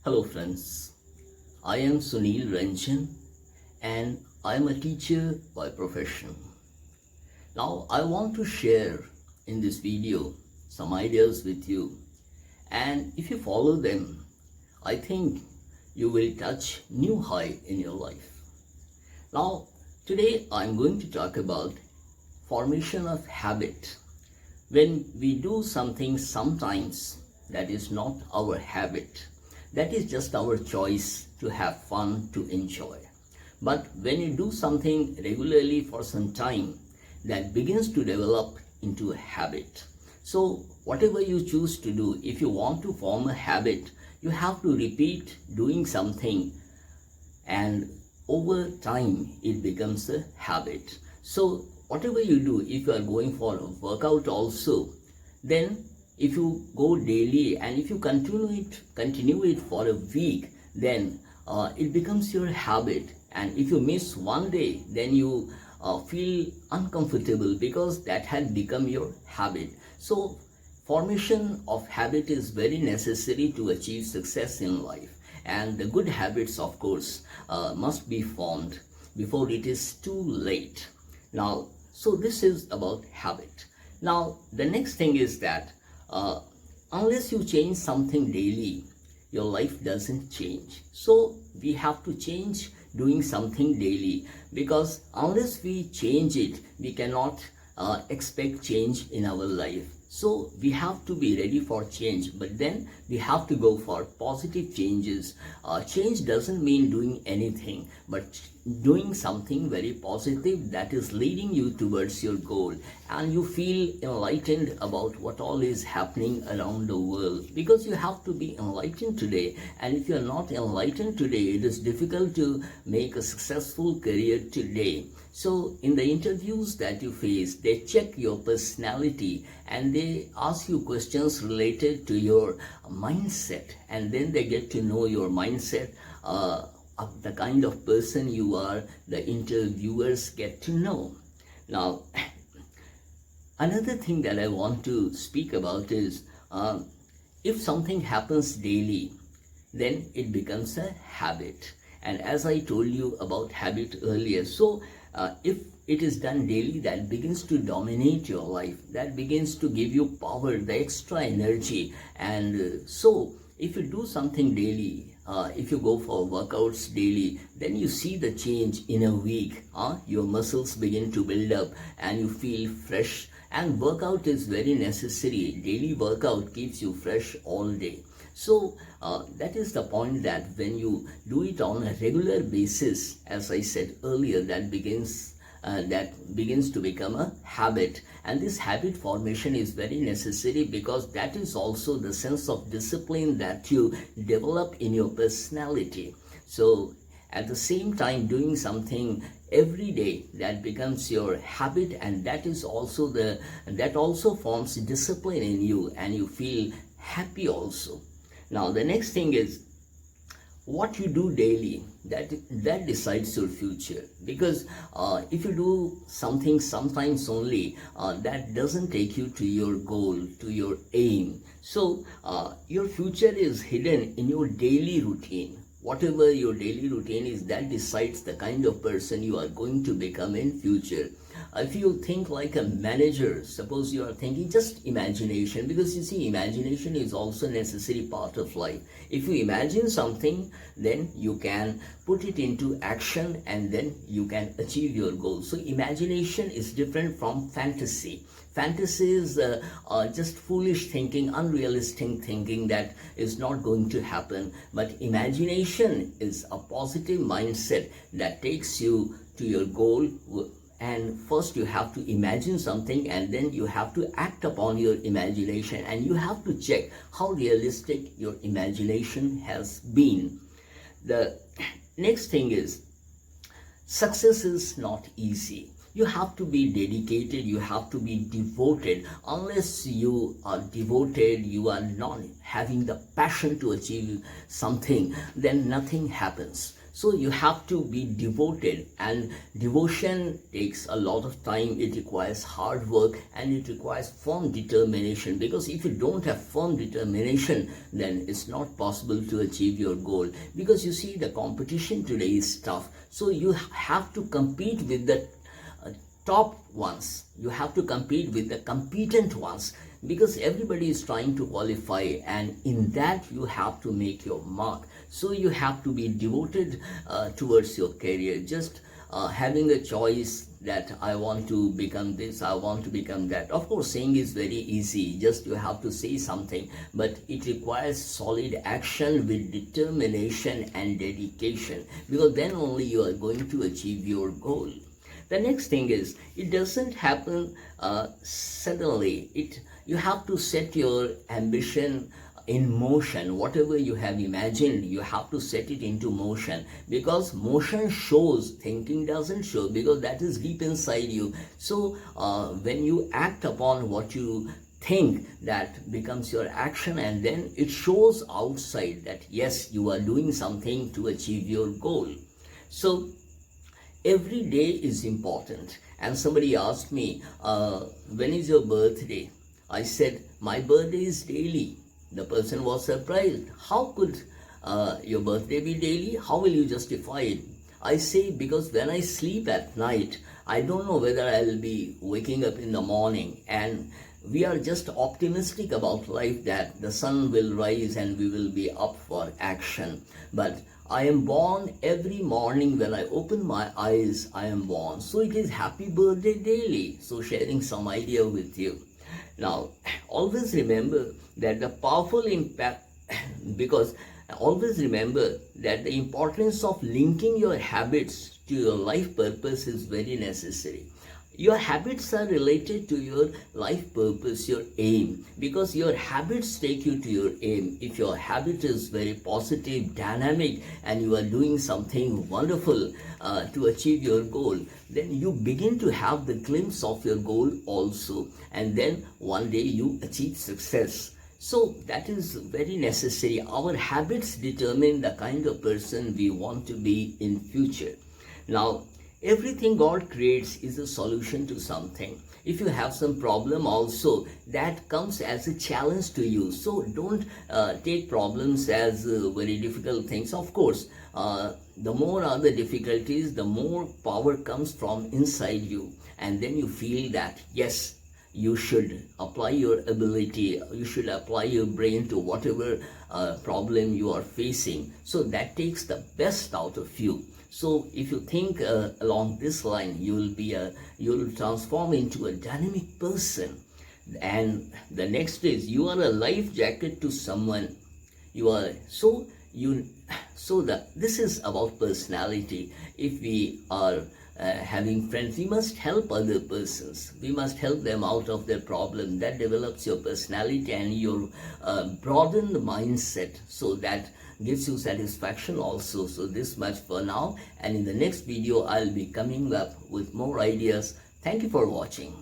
Hello friends, I am Sunil Ranjan and I am a teacher by profession. Now I want to share in this video some ideas with you, and if you follow them, I think you will touch new high in your life. Now today I am going to talk about formation of habit. When we do something sometimes that is not our habit, that is just our choice to have fun, to enjoy. But when you do something regularly for some time, that begins to develop into a habit. So whatever you choose to do, if you want to form a habit, you have to repeat doing something, and over time it becomes a habit. So whatever you do, if you are going for a workout also, then if you go daily and if you continue it for a week, then it becomes your habit. And if you miss one day, then you feel uncomfortable because that had become your habit. So formation of habit is very necessary to achieve success in life, and the good habits, of course, must be formed before it is too late. Now, so this is about habit. Now the next thing is that unless you change something daily, your life doesn't change. So we have to change doing something daily, because unless we change it, we cannot expect change in our life. So we have to be ready for change, but then we have to go for positive changes. Change doesn't mean doing anything, but doing something very positive that is leading you towards your goal, and you feel enlightened about what all is happening around the world, because you have to be enlightened today. And if you are not enlightened today, it is difficult to make a successful career today. So in the interviews that you face, they check your personality and they ask you questions related to your mindset, and then they get to know your mindset, of the kind of person you are. The interviewers get to know. Now another thing that I want to speak about is, if something happens daily, then it becomes a habit. And as I told you about habit earlier, so if it is done daily, that begins to dominate your life, that begins to give you power, the extra energy. And so if you do something daily, if you go for workouts daily, then you see the change in a week. Your muscles begin to build up and you feel fresh. And workout is very necessary. Daily workout keeps you fresh all day. So that is the point, that when you do it on a regular basis, as I said earlier, that begins to become a habit. And this habit formation is very necessary, because that is also the sense of discipline that you develop in your personality. So at the same time, doing something every day, that becomes your habit, and that also forms discipline in you, and you feel happy also. Now the next thing is, what you do daily, that decides your future. Because if you do something sometimes only, that doesn't take you to your goal, to your aim. So your future is hidden in your daily routine. Whatever your daily routine is, that decides the kind of person you are going to become in future. If you think like a manager, suppose you are thinking just imagination, because you see, imagination is also a necessary part of life. If you imagine something, then you can put it into action, and then you can achieve your goal. So imagination is different from fantasy. Fantasy is just foolish thinking, unrealistic thinking that is not going to happen. But imagination is a positive mindset that takes you to your goal. And first you have to imagine something, and then you have to act upon your imagination, and you have to check how realistic your imagination has been. The next thing is, success is not easy. You have to be dedicated, you have to be devoted. Unless you are devoted, you are not having the passion to achieve something, then nothing happens. So you have to be devoted, and devotion takes a lot of time. It requires hard work and it requires firm determination, because if you don't have firm determination, then it's not possible to achieve your goal. Because you see, the competition today is tough, so you have to compete with the top ones. You have to compete with the competent ones, because everybody is trying to qualify, and in that you have to make your mark. So you have to be devoted towards your career. Just having a choice that I want to become this, I want to become that. Of course, saying is very easy, just you have to say something, but it requires solid action with determination and dedication, because then only you are going to achieve your goal. The next thing is, it doesn't happen suddenly. You have to set your ambition in motion. Whatever you have imagined, you have to set it into motion, because motion shows, thinking doesn't show, because that is deep inside you. So when you act upon what you think, that becomes your action, and then it shows outside that yes, you are doing something to achieve your goal. So every day is important. And somebody asked me, when is your birthday? I said, my birthday is daily. The person was surprised. How could your birthday be daily? How will you justify it? I say, because when I sleep at night, I don't know whether I'll be waking up in the morning, and we are just optimistic about life that the sun will rise and we will be up for action. But I am born every morning. When I open my eyes, I am born. So it is happy birthday daily. So sharing some idea with you. Now, always remember that the powerful impact, because always remember that the importance of linking your habits to your life purpose is very necessary. Your habits are related to your life purpose, your aim, because your habits take you to your aim. If your habit is very positive, dynamic, and you are doing something wonderful to achieve your goal, then you begin to have the glimpse of your goal also, and then one day you achieve success. So that is very necessary. Our habits determine the kind of person we want to be in future. Now, everything God creates is a solution to something. If you have some problem also, that comes as a challenge to you. So don't take problems as very difficult things. Of course, the more are the difficulties, the more power comes from inside you. And then you feel that, yes, you should apply your ability, you should apply your brain to whatever problem you are facing. So that takes the best out of you. So if you think along this line, you will transform into a dynamic person. And the next is, you are a life jacket to someone. This is about personality. If we are having friends, we must help other persons. We must help them out of their problem. That develops your personality and your broadened mindset. So that gives you satisfaction also. So this much for now, and in the next video I'll be coming up with more ideas. Thank you for watching.